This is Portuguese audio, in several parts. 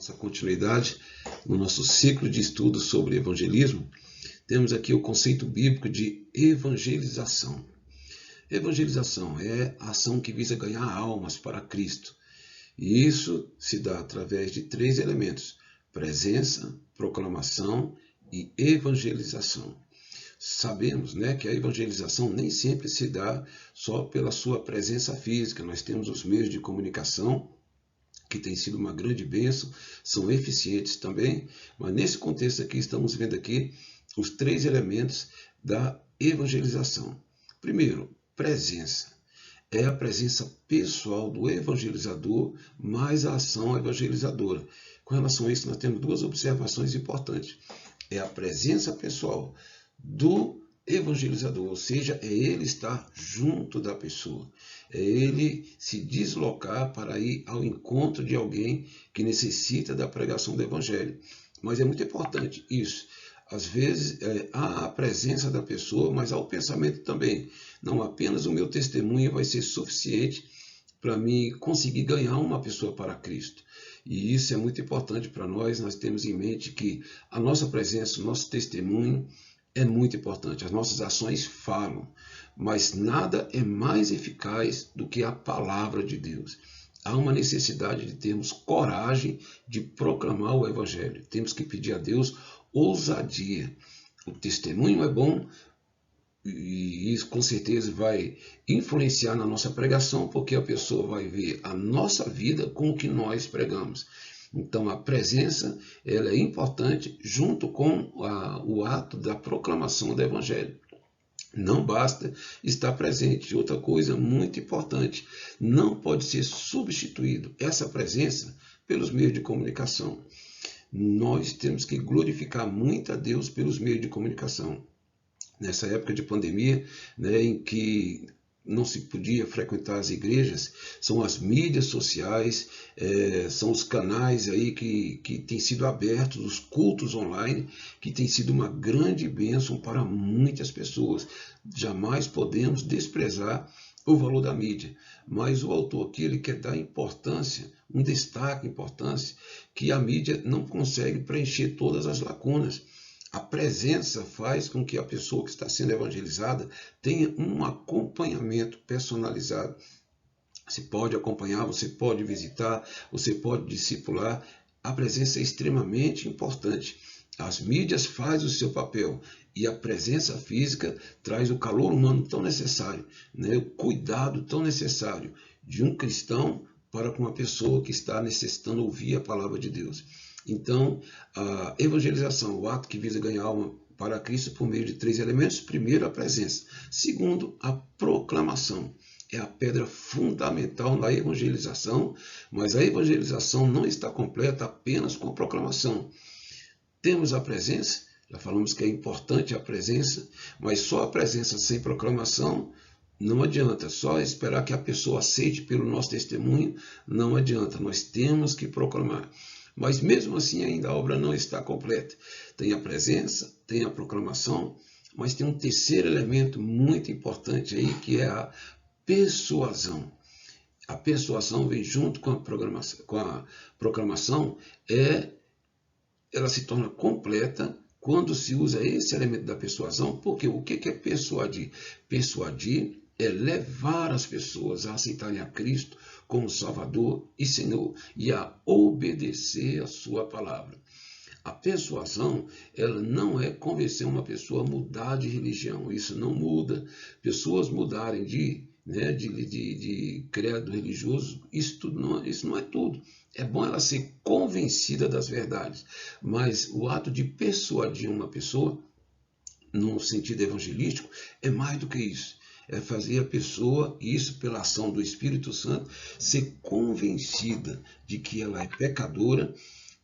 Nossa continuidade no nosso ciclo de estudos sobre evangelismo, temos aqui o conceito bíblico de evangelização. Evangelização é a ação que visa ganhar almas para Cristo. E isso se dá através de três elementos: presença, proclamação e evangelização. Sabemos, que a evangelização nem sempre se dá só pela sua presença física. Nós temos os meios de comunicação, que tem sido uma grande bênção, são eficientes também, mas nesse contexto aqui estamos vendo aqui os três elementos da evangelização. Primeiro, presença. É a presença pessoal do evangelizador mais a ação evangelizadora. Com relação a isso, nós temos duas observações importantes. É a presença pessoal do evangelizador, ou seja, é ele estar junto da pessoa, é ele se deslocar para ir ao encontro de alguém que necessita da pregação do evangelho. Mas é muito importante isso. Às vezes há a presença da pessoa, mas há o pensamento também. Não apenas o meu testemunho vai ser suficiente para mim conseguir ganhar uma pessoa para Cristo. E isso é muito importante para nós. Nós temos em mente que a nossa presença, o nosso testemunho é muito importante. As nossas ações falam, mas nada é mais eficaz do que a palavra de Deus. Há uma necessidade de termos coragem de proclamar o evangelho. Temos que pedir a Deus ousadia. O testemunho é bom e isso com certeza vai influenciar na nossa pregação, porque a pessoa vai ver a nossa vida com o que nós pregamos. Então, a presença ela é importante junto com o ato da proclamação do evangelho. Não basta estar presente. Outra coisa muito importante, não pode ser substituído essa presença pelos meios de comunicação. Nós temos que glorificar muito a Deus pelos meios de comunicação. Nessa época de pandemia, em que não se podia frequentar as igrejas, são as mídias sociais, são os canais aí que têm sido abertos, os cultos online, que têm sido uma grande bênção para muitas pessoas. Jamais podemos desprezar o valor da mídia, mas o autor aqui ele quer dar importância, um destaque, importância, que a mídia não consegue preencher todas as lacunas. A presença faz com que a pessoa que está sendo evangelizada tenha um acompanhamento personalizado. Você pode acompanhar, você pode visitar, você pode discipular. A presença é extremamente importante. As mídias fazem o seu papel e a presença física traz o calor humano tão necessário, o cuidado tão necessário de um cristão para com uma pessoa que está necessitando ouvir a palavra de Deus. Então, a evangelização, o ato que visa ganhar alma para Cristo por meio de três elementos. Primeiro, a presença. Segundo, a proclamação. É a pedra fundamental na evangelização, mas a evangelização não está completa apenas com a proclamação. Temos a presença, já falamos que é importante a presença, mas só a presença sem proclamação não adianta. Só esperar que a pessoa aceite pelo nosso testemunho não adianta. Nós temos que proclamar. Mas mesmo assim ainda a obra não está completa. Tem a presença, tem a proclamação, mas tem um terceiro elemento muito importante aí, que é a persuasão. A persuasão vem junto com a proclamação, ela se torna completa quando se usa esse elemento da persuasão. Porque o que é persuadir? Persuadir é levar as pessoas a aceitarem a Cristo como Salvador e Senhor e a obedecer a sua palavra. A persuasão, ela não é convencer uma pessoa a mudar de religião. Isso não muda. Pessoas mudarem de credo religioso, isso não é tudo. É bom ela ser convencida das verdades, mas o ato de persuadir uma pessoa, no sentido evangelístico, é mais do que isso. É fazer a pessoa, isso pela ação do Espírito Santo, ser convencida de que ela é pecadora,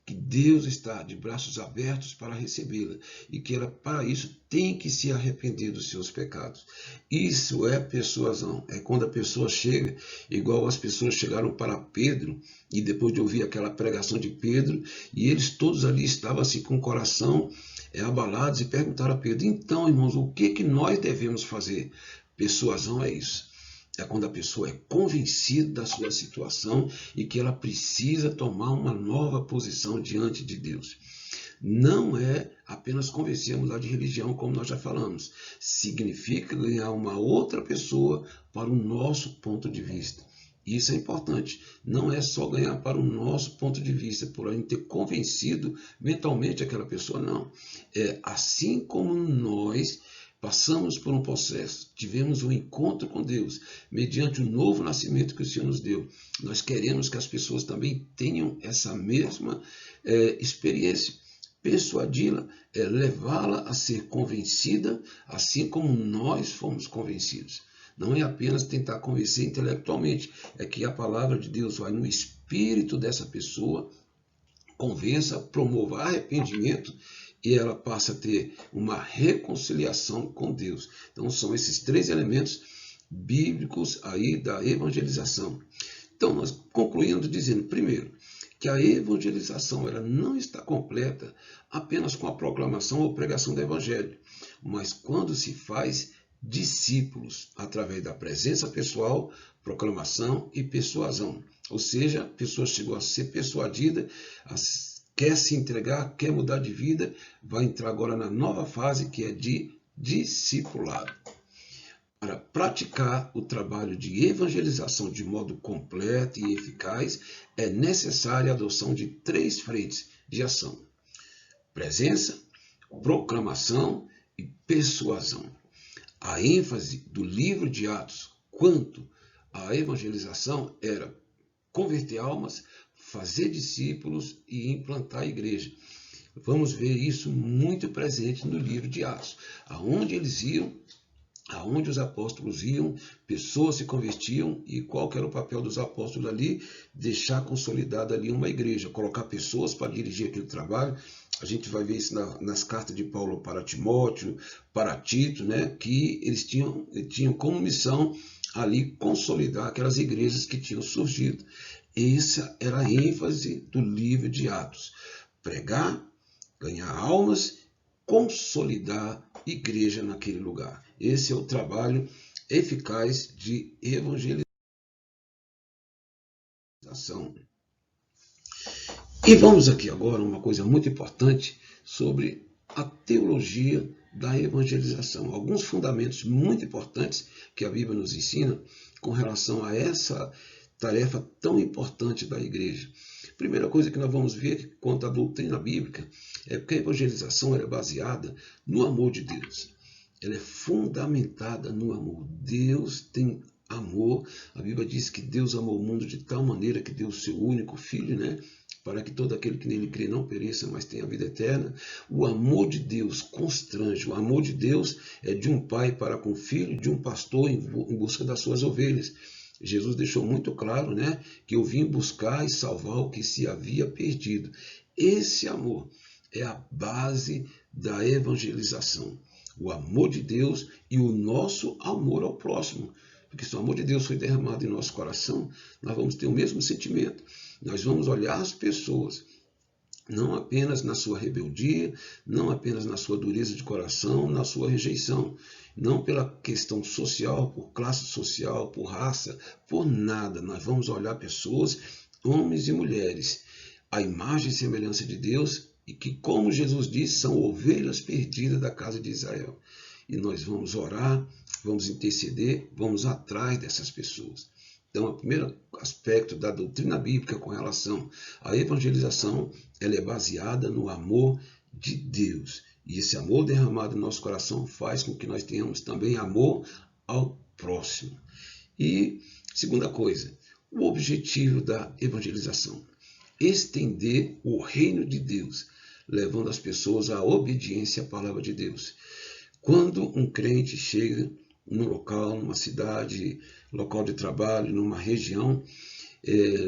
que Deus está de braços abertos para recebê-la e que ela, para isso, tem que se arrepender dos seus pecados. Isso é persuasão. É quando a pessoa chega, igual as pessoas chegaram para Pedro, e depois de ouvir aquela pregação de Pedro, e eles todos ali estavam assim com o coração abalados e perguntaram a Pedro: então, irmãos, o que nós devemos fazer? Persuasão é isso. é quando a pessoa é convencida da sua situação e que ela precisa tomar uma nova posição diante de Deus. Não é apenas convencer a mudar de religião, como nós já falamos. Significa ganhar uma outra pessoa para o nosso ponto de vista. Isso é importante. Não é só ganhar para o nosso ponto de vista, por a gente ter convencido mentalmente aquela pessoa, não. É assim como nós passamos por um processo, tivemos um encontro com Deus, mediante o novo nascimento que o Senhor nos deu. Nós queremos que as pessoas também tenham essa mesma experiência. Persuadi-la é levá-la a ser convencida, assim como nós fomos convencidos. Não é apenas tentar convencer intelectualmente, é que a palavra de Deus vai no espírito dessa pessoa, convença, promova arrependimento e ela passa a ter uma reconciliação com Deus. Então são esses três elementos bíblicos aí da evangelização. Então nós concluímos dizendo, primeiro, que a evangelização ela não está completa apenas com a proclamação ou pregação do evangelho, mas quando se faz discípulos através da presença pessoal, proclamação e persuasão. Ou seja, a pessoa chegou a ser persuadida, quer se entregar, quer mudar de vida, vai entrar agora na nova fase que é de discipulado. Para praticar o trabalho de evangelização de modo completo e eficaz, é necessária a adoção de 3 frentes de ação: presença, proclamação e persuasão. A ênfase do livro de Atos quanto à evangelização era converter almas, fazer discípulos e implantar a igreja. Vamos ver isso muito presente no livro de Atos. Aonde eles iam, aonde os apóstolos iam, pessoas se convertiam e qual que era o papel dos apóstolos ali? Deixar consolidada ali uma igreja, colocar pessoas para dirigir aquele trabalho. A gente vai ver isso nas cartas de Paulo para Timóteo, para Tito, né? Que eles tinham como missão ali consolidar aquelas igrejas que tinham surgido. Essa era a ênfase do livro de Atos. Pregar, ganhar almas, consolidar igreja naquele lugar. Esse é o trabalho eficaz de evangelização. E vamos aqui agora uma coisa muito importante sobre a teologia da evangelização. Alguns fundamentos muito importantes que a Bíblia nos ensina com relação a essa tarefa tão importante da igreja. Primeira coisa que nós vamos ver quanto à doutrina bíblica é que a evangelização é baseada no amor de Deus. Ela é fundamentada no amor. Deus tem amor. A Bíblia diz que Deus amou o mundo de tal maneira que deu o seu único filho, né? Para que todo aquele que nele crê não pereça, mas tenha a vida eterna. O amor de Deus constrange. O amor de Deus é de um pai para com o filho, de um pastor em busca das suas ovelhas. Jesus deixou muito claro, né, que eu vim buscar e salvar o que se havia perdido. Esse amor é a base da evangelização. O amor de Deus e o nosso amor ao próximo. Porque se o amor de Deus foi derramado em nosso coração, nós vamos ter o mesmo sentimento. Nós vamos olhar as pessoas, não apenas na sua rebeldia, não apenas na sua dureza de coração, na sua rejeição. Não pela questão social, por classe social, por raça, por nada. Nós vamos olhar pessoas, homens e mulheres, à imagem e semelhança de Deus, e que, como Jesus disse, são ovelhas perdidas da casa de Israel. E nós vamos orar, vamos interceder, vamos atrás dessas pessoas. Então, o primeiro aspecto da doutrina bíblica com relação à evangelização, ela é baseada no amor de Deus. E esse amor derramado no nosso coração faz com que nós tenhamos também amor ao próximo. E, segunda coisa, o objetivo da evangelização: estender o reino de Deus, levando as pessoas à obediência à palavra de Deus. Quando um crente chega num local, numa cidade, local de trabalho, numa região,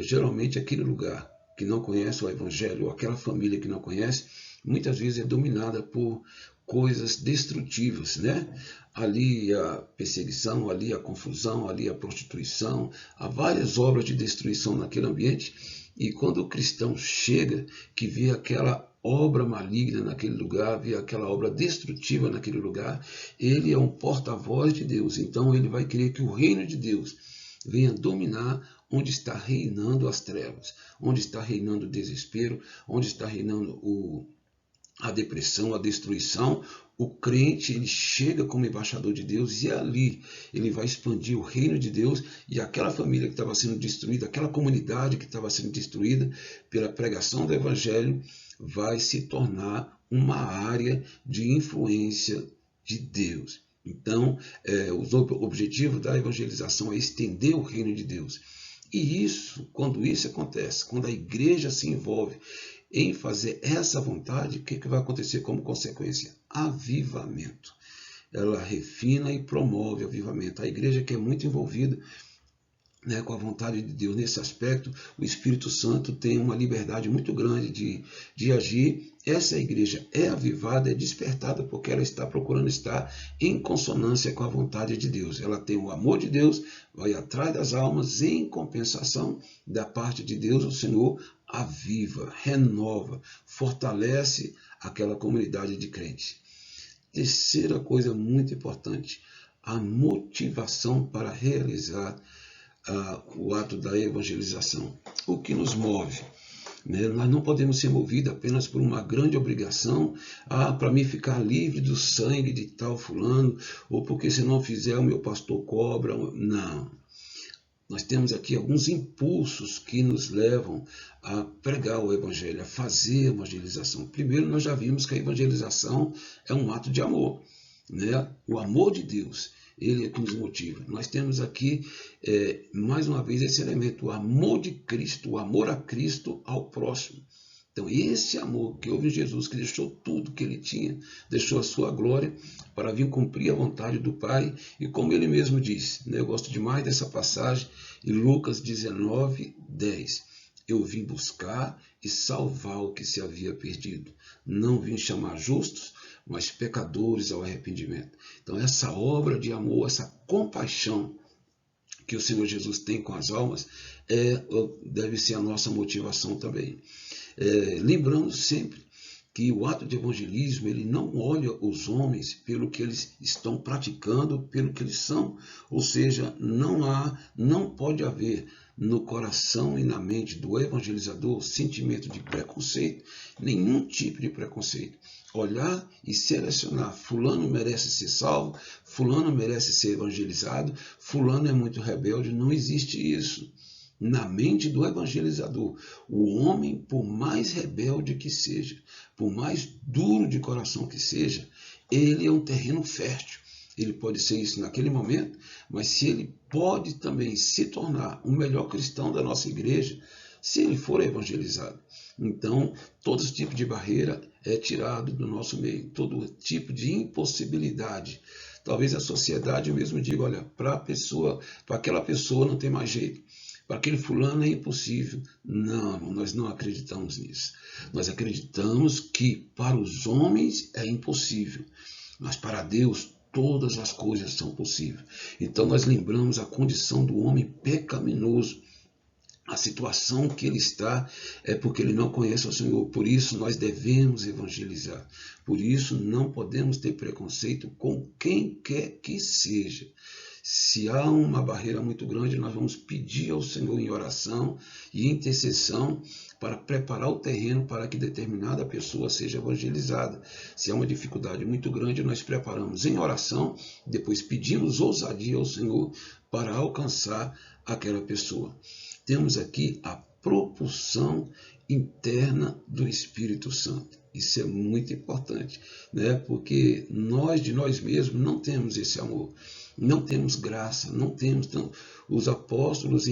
geralmente aquele lugar que não conhece o evangelho, ou aquela família que não conhece, muitas vezes é dominada por coisas destrutivas, né? Ali a perseguição, ali a confusão, ali a prostituição, há várias obras de destruição naquele ambiente. E quando o cristão chega, que vê aquela obra maligna naquele lugar, vê aquela obra destrutiva naquele lugar, ele é um porta-voz de Deus. Então ele vai querer que o reino de Deus venha dominar onde está reinando as trevas, onde está reinando o desespero, onde está reinando a depressão, a destruição. O crente, ele chega como embaixador de Deus e ali ele vai expandir o reino de Deus, e aquela família que estava sendo destruída, aquela comunidade que estava sendo destruída pela pregação do evangelho, vai se tornar uma área de influência de Deus. Então, o objetivo da evangelização é estender o reino de Deus. E isso, quando isso acontece, quando a igreja se envolve em fazer essa vontade, o que vai acontecer como consequência? Avivamento. Ela refina e promove avivamento. A igreja que é muito envolvida, né, com a vontade de Deus nesse aspecto, o Espírito Santo tem uma liberdade muito grande de agir. Essa igreja é avivada, é despertada, porque ela está procurando estar em consonância com a vontade de Deus. Ela tem o amor de Deus, vai atrás das almas, em compensação da parte de Deus, o Senhor aviva, renova, fortalece aquela comunidade de crentes. Terceira coisa muito importante, a motivação para realizar o ato da evangelização. O que nos move? Nós não podemos ser movidos apenas por uma grande obrigação, para mim ficar livre do sangue de tal fulano, ou porque se não fizer o meu pastor cobra. Não. Nós temos aqui alguns impulsos que nos levam a pregar o evangelho, a fazer a evangelização. Primeiro, nós já vimos que a evangelização é um ato de amor, né? O amor de Deus, ele é que nos motiva. Nós temos aqui, mais uma vez, esse elemento, o amor de Cristo, o amor a Cristo ao próximo. Então, esse amor que houve em Jesus, que deixou tudo que ele tinha, deixou a sua glória para vir cumprir a vontade do Pai. E como ele mesmo diz, né, eu gosto demais dessa passagem, em Lucas 19, 10. Eu vim buscar e salvar o que se havia perdido. Não vim chamar justos, mas pecadores ao arrependimento. Então, essa obra de amor, essa compaixão que o Senhor Jesus tem com as almas, deve ser a nossa motivação também. Lembrando sempre que o ato de evangelismo, ele não olha os homens pelo que eles estão praticando, pelo que eles são. Ou seja, não pode haver no coração e na mente do evangelizador sentimento de preconceito, nenhum tipo de preconceito. Olhar e selecionar, fulano merece ser salvo, fulano merece ser evangelizado, fulano é muito rebelde. Não existe isso na mente do evangelizador. O homem, por mais rebelde que seja, por mais duro de coração que seja, ele é um terreno fértil. Ele pode ser isso naquele momento, mas se ele pode também se tornar um melhor cristão da nossa igreja, se ele for evangelizado. Então, todo tipo de barreira é tirado do nosso meio, todo tipo de impossibilidade. Talvez a sociedade mesmo diga, olha, para aquela pessoa não tem mais jeito. Para aquele fulano é impossível. Não, nós não acreditamos nisso. Nós acreditamos que para os homens é impossível, mas para Deus todas as coisas são possíveis. Então nós lembramos a condição do homem pecaminoso. A situação que ele está é porque ele não conhece o Senhor. Por isso nós devemos evangelizar. Por isso não podemos ter preconceito com quem quer que seja. Se há uma barreira muito grande, nós vamos pedir ao Senhor em oração e intercessão para preparar o terreno para que determinada pessoa seja evangelizada. Se há uma dificuldade muito grande, nós preparamos em oração, depois pedimos ousadia ao Senhor para alcançar aquela pessoa. Temos aqui a propulsão interna do Espírito Santo. Isso é muito importante, né? Porque nós, de nós mesmos, não temos esse amor. Não temos graça, não temos. Então, os apóstolos,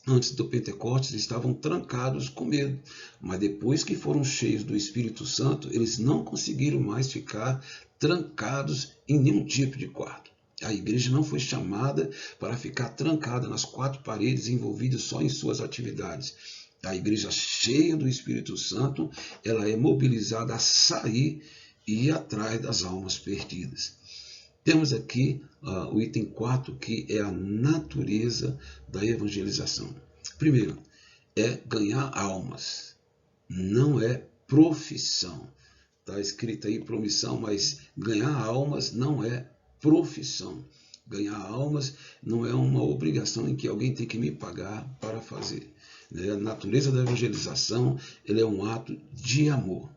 antes do Pentecostes, estavam trancados com medo. Mas depois que foram cheios do Espírito Santo, eles não conseguiram mais ficar trancados em nenhum tipo de quarto. A igreja não foi chamada para ficar trancada nas quatro paredes, envolvida só em suas atividades. A igreja cheia do Espírito Santo, ela é mobilizada a sair e ir atrás das almas perdidas. Temos aqui o item 4, que é a natureza da evangelização. Primeiro, é ganhar almas, não é profissão. Está escrito aí promissão, mas ganhar almas não é profissão. Ganhar almas não é uma obrigação em que alguém tem que me pagar para fazer. A natureza da evangelização, ele é um ato de amor.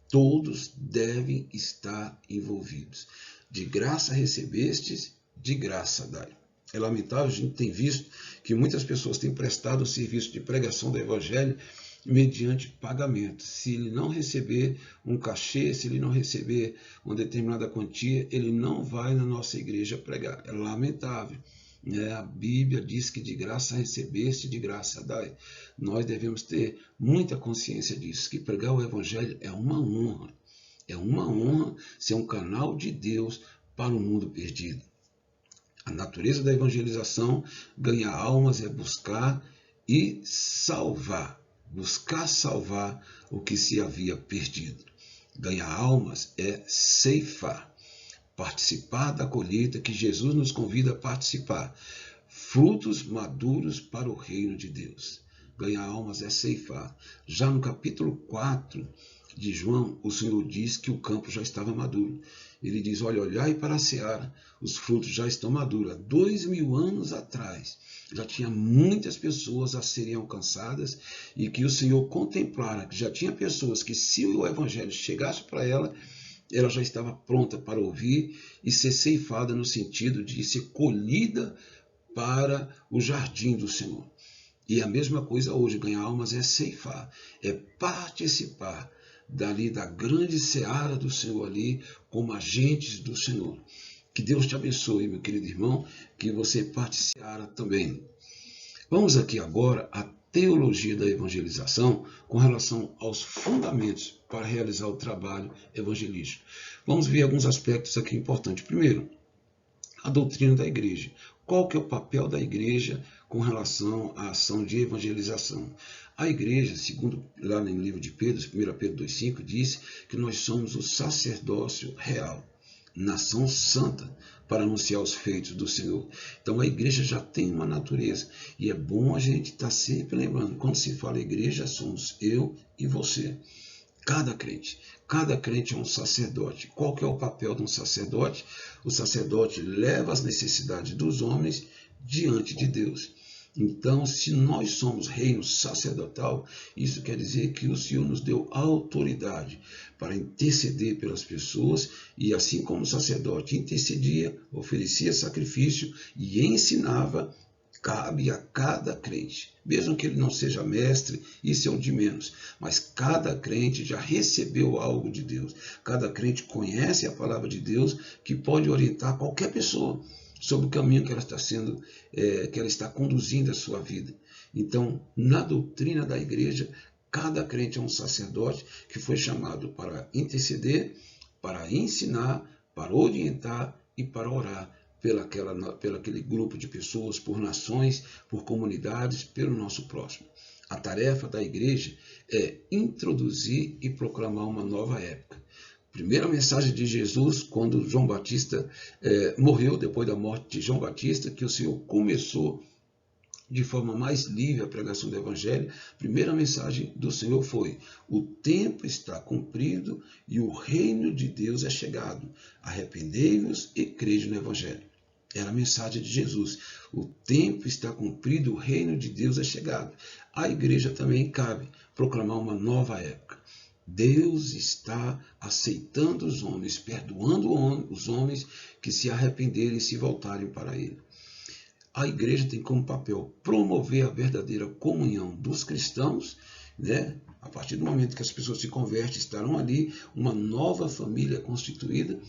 Todos devem estar envolvidos. De graça recebestes, de graça dai. É lamentável, a gente tem visto que muitas pessoas têm prestado o serviço de pregação do evangelho mediante pagamento. Se ele não receber um cachê, se ele não receber uma determinada quantia, ele não vai na nossa igreja pregar. É lamentável. A Bíblia diz que de graça recebeste, de graça dai. Nós devemos ter muita consciência disso, que pregar o evangelho é uma honra. É uma honra ser um canal de Deus para o mundo perdido. A natureza da evangelização, ganhar almas, é buscar e salvar. Buscar salvar o que se havia perdido. Ganhar almas é ceifar. Participar da colheita que Jesus nos convida a participar. Frutos maduros para o reino de Deus. Ganhar almas é ceifar. Já no capítulo 4 de João, o Senhor diz que o campo já estava maduro. Ele diz, olha, olhai para a seara, os frutos já estão maduros. Há 2000 anos atrás, já tinha muitas pessoas a serem alcançadas e que o Senhor contemplara, que já tinha pessoas que se o evangelho chegasse para ela já estava pronta para ouvir e ser ceifada no sentido de ser colhida para o jardim do Senhor. E a mesma coisa hoje, ganhar almas é ceifar, é participar dali da grande seara do Senhor ali, como agentes do Senhor. Que Deus te abençoe, meu querido irmão, que você participe também. Vamos aqui agora à teologia da evangelização com relação aos fundamentos para realizar o trabalho evangelístico. Vamos ver alguns aspectos aqui importantes. Primeiro, a doutrina da igreja. Qual que é o papel da igreja com relação à ação de evangelização? A igreja, segundo lá no livro de Pedro, 1 Pedro 2,5, diz que nós somos o sacerdócio real, nação santa, para anunciar os feitos do Senhor. Então a igreja já tem uma natureza, e é bom a gente estar sempre lembrando, quando se fala igreja, somos eu e você. Cada crente é um sacerdote. Qual que é o papel de um sacerdote? O sacerdote leva as necessidades dos homens diante de Deus. Então, se nós somos reino sacerdotal, isso quer dizer que o Senhor nos deu autoridade para interceder pelas pessoas, e assim como o sacerdote intercedia, oferecia sacrifício e ensinava, cabe a cada crente, mesmo que ele não seja mestre, isso é o de menos, mas cada crente já recebeu algo de Deus, cada crente conhece a palavra de Deus que pode orientar qualquer pessoa sobre o caminho que ela está que ela está conduzindo a sua vida. Então, na doutrina da igreja, cada crente é um sacerdote que foi chamado para interceder, para ensinar, para orientar e para orar pelo aquele grupo de pessoas, por nações, por comunidades, pelo nosso próximo. A tarefa da igreja é introduzir e proclamar uma nova época. Primeira mensagem de Jesus, quando João Batista morreu, depois da morte de João Batista, que o Senhor começou de forma mais livre a pregação do Evangelho, a primeira mensagem do Senhor foi: o tempo está cumprido e o reino de Deus é chegado. Arrependei-vos e crede no Evangelho. Era a mensagem de Jesus. O tempo está cumprido, o reino de Deus é chegado. A igreja também cabe proclamar uma nova época. Deus está aceitando os homens, perdoando os homens que se arrependerem e se voltarem para Ele. A igreja tem como papel promover a verdadeira comunhão dos cristãos, A partir do momento que as pessoas se convertem, estarão ali uma nova família constituída,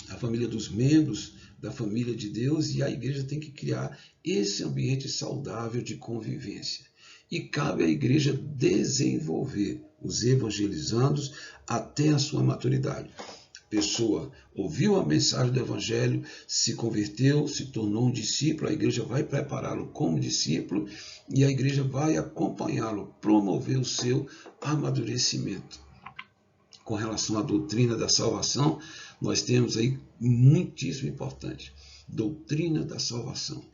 a família dos membros da família de Deus, e a igreja tem que criar esse ambiente saudável de convivência. E cabe à igreja desenvolver os evangelizandos até a sua maturidade. A pessoa ouviu a mensagem do evangelho, se converteu, se tornou um discípulo, a igreja vai prepará-lo como discípulo e a igreja vai acompanhá-lo, promover o seu amadurecimento. Com relação à doutrina da salvação, nós temos aí muitíssimo importante, doutrina da salvação.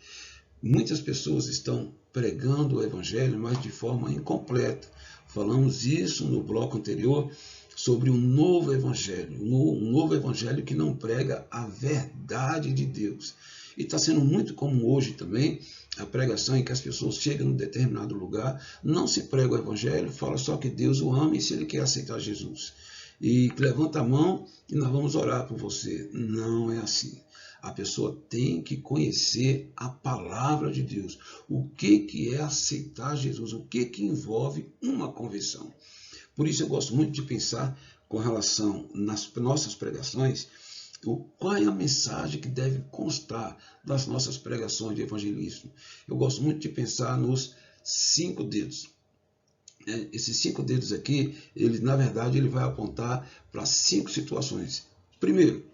Muitas pessoas estão pregando o evangelho, mas de forma incompleta. Falamos isso no bloco anterior sobre um novo evangelho que não prega a verdade de Deus. E está sendo muito comum hoje também a pregação em que as pessoas chegam em um determinado lugar, não se prega o evangelho, fala só que Deus o ama e se ele quer aceitar Jesus. E levanta a mão e nós vamos orar por você. Não é assim. A pessoa tem que conhecer a palavra de Deus. O que é aceitar Jesus? O que envolve uma conversão? Por isso eu gosto muito de pensar com relação nas nossas pregações, qual é a mensagem que deve constar das nossas pregações de evangelismo. Eu gosto muito de pensar nos 5 dedos. Esses 5 dedos aqui, na verdade, ele vai apontar para 5 situações. Primeiro,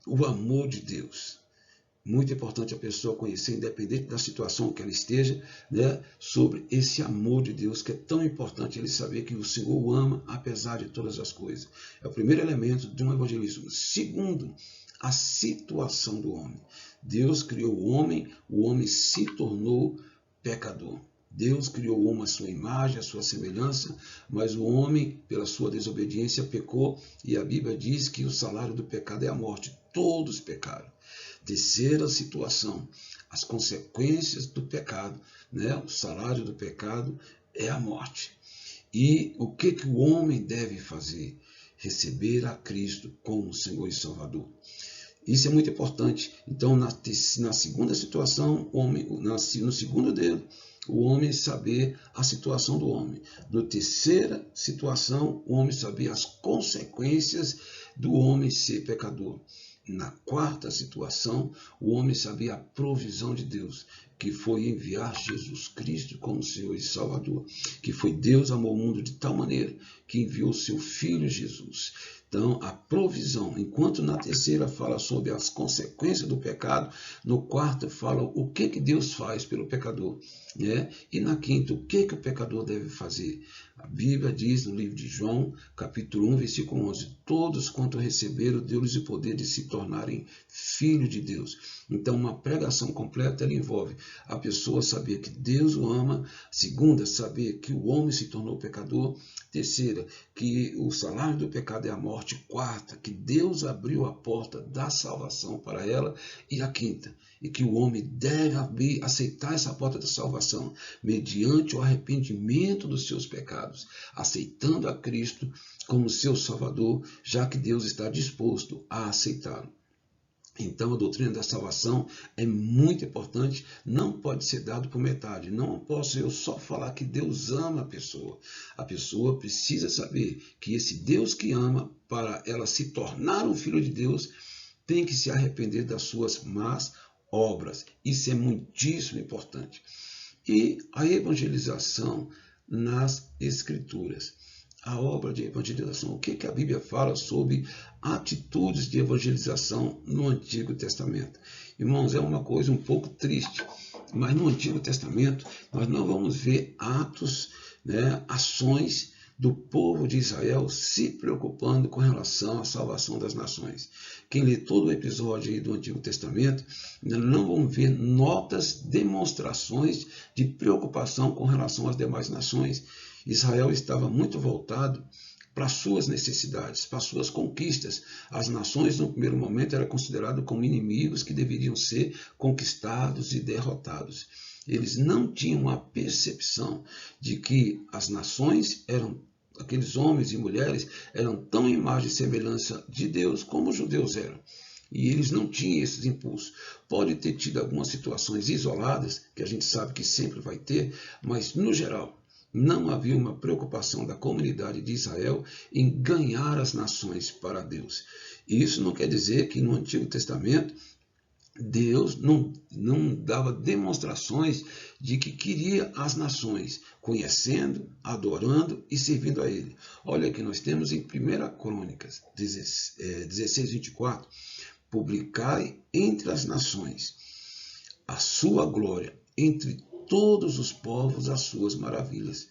o amor de Deus. Muito importante a pessoa conhecer, independente da situação que ela esteja, sobre esse amor de Deus, que é tão importante ele saber que o Senhor o ama apesar de todas as coisas. É o primeiro elemento de um evangelismo. Segundo, a situação do homem. Deus criou o homem se tornou pecador. Deus criou o homem à sua imagem, à sua semelhança, mas o homem, pela sua desobediência, pecou, e a Bíblia diz que o salário do pecado é a morte. Todos pecaram. Terceira situação, as consequências do pecado, o salário do pecado é a morte. E o que o homem deve fazer? Receber a Cristo como Senhor e Salvador. Isso é muito importante. Então, na segunda situação, no segundo dedo, o homem saber a situação do homem. Na terceira situação, o homem saber as consequências do homem ser pecador. Na quarta situação, o homem sabia a provisão de Deus, que foi enviar Jesus Cristo como Senhor e Salvador, que foi Deus amou o mundo de tal maneira que enviou seu Filho Jesus. Então, a provisão, enquanto na terceira fala sobre as consequências do pecado, no quarto fala o que Deus faz pelo pecador. E na quinta, o que o pecador deve fazer? A Bíblia diz no livro de João, capítulo 1, versículo 11, todos quanto receberam, deu-lhes o poder de se tornarem filhos de Deus. Então, uma pregação completa, ela envolve a pessoa saber que Deus o ama. Segunda, saber que o homem se tornou pecador. Terceira, que o salário do pecado é a morte. Quarta, que Deus abriu a porta da salvação para ela. E a quinta, e que o homem deve aceitar essa porta da salvação mediante o arrependimento dos seus pecados, aceitando a Cristo como seu Salvador, já que Deus está disposto a aceitá-lo. Então, a doutrina da salvação é muito importante, não pode ser dado por metade. Não posso eu só falar que Deus ama a pessoa. A pessoa precisa saber que esse Deus que ama, para ela se tornar um filho de Deus, tem que se arrepender das suas más obras. Isso é muitíssimo importante. E a evangelização nas Escrituras. A obra de evangelização. O que a Bíblia fala sobre atitudes de evangelização no Antigo Testamento? Irmãos, é uma coisa um pouco triste, mas no Antigo Testamento nós não vamos ver atos, ações do povo de Israel se preocupando com relação à salvação das nações. Quem lê todo o episódio aí do Antigo Testamento, não vão ver notas, demonstrações de preocupação com relação às demais nações. Israel estava muito voltado para suas necessidades, para suas conquistas. As nações, no primeiro momento, eram consideradas como inimigos que deveriam ser conquistados e derrotados. Eles não tinham a percepção de que as nações aqueles homens e mulheres eram tão imagem e semelhança de Deus como os judeus eram. E eles não tinham esses impulsos. Pode ter tido algumas situações isoladas, que a gente sabe que sempre vai ter, mas no geral, não havia uma preocupação da comunidade de Israel em ganhar as nações para Deus. E isso não quer dizer que no Antigo Testamento Deus não dava demonstrações de que queria as nações, conhecendo, adorando e servindo a Ele. Olha que nós temos em 1 Crônicas 16, 24, publicai entre as nações a sua glória, entre todos os povos as suas maravilhas.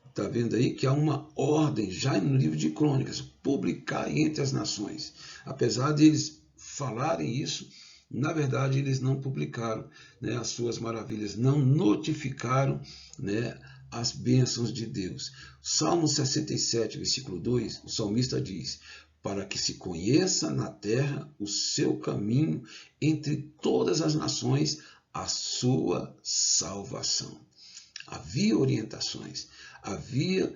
Está vendo aí que há uma ordem já no livro de Crônicas, publicar entre as nações. Apesar de eles falarem isso, Na verdade, eles não publicaram, né, as suas maravilhas, não notificaram, né, as bênçãos de Deus. Salmo 67, versículo 2, o salmista diz: para que se conheça na terra o seu caminho entre todas as nações, a sua salvação. Havia orientações, havia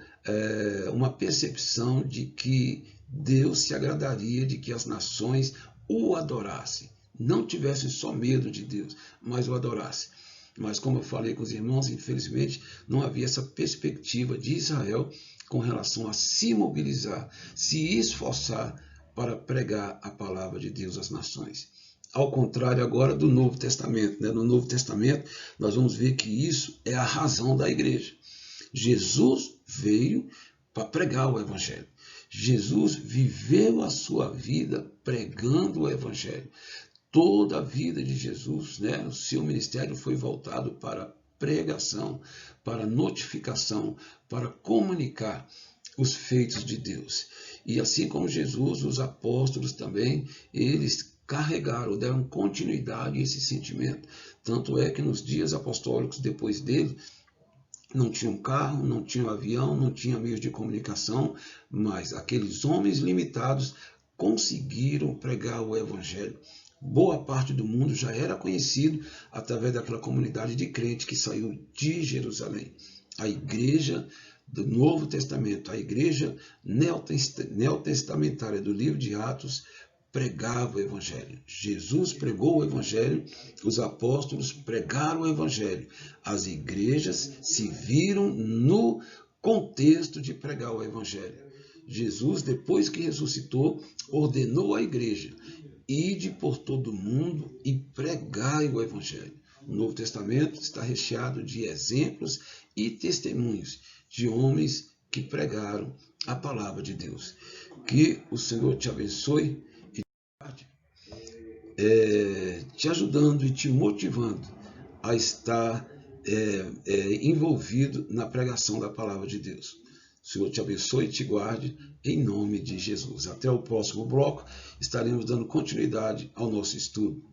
uma percepção de que Deus se agradaria de que as nações o adorassem. Não tivessem só medo de Deus, mas o adorassem. Mas como eu falei com os irmãos, infelizmente não havia essa perspectiva de Israel com relação a se mobilizar, se esforçar para pregar a palavra de Deus às nações. Ao contrário agora do Novo Testamento, né? No Novo Testamento nós vamos ver que isso é a razão da igreja. Jesus veio para pregar o Evangelho. Jesus viveu a sua vida pregando o Evangelho. Toda a vida de Jesus, né, o seu ministério foi voltado para pregação, para notificação, para comunicar os feitos de Deus. E assim como Jesus, os apóstolos também, eles carregaram, deram continuidade a esse sentimento. Tanto é que nos dias apostólicos depois dele, não tinham carro, não tinham avião, não tinha meios de comunicação, mas aqueles homens limitados conseguiram pregar o Evangelho. Boa parte do mundo já era conhecido através daquela comunidade de crentes que saiu de Jerusalém. A igreja do Novo Testamento, a igreja neotestamentária do livro de Atos, pregava o Evangelho. Jesus pregou o Evangelho, os apóstolos pregaram o Evangelho. As igrejas se viram no contexto de pregar o Evangelho. Jesus, depois que ressuscitou, ordenou à igreja: ide por todo o mundo e pregai o Evangelho. O Novo Testamento está recheado de exemplos e testemunhos de homens que pregaram a palavra de Deus. Que o Senhor te abençoe te ajudando e te motivando a estar envolvido na pregação da palavra de Deus. O Senhor te abençoe e te guarde, em nome de Jesus. Até o próximo bloco, estaremos dando continuidade ao nosso estudo.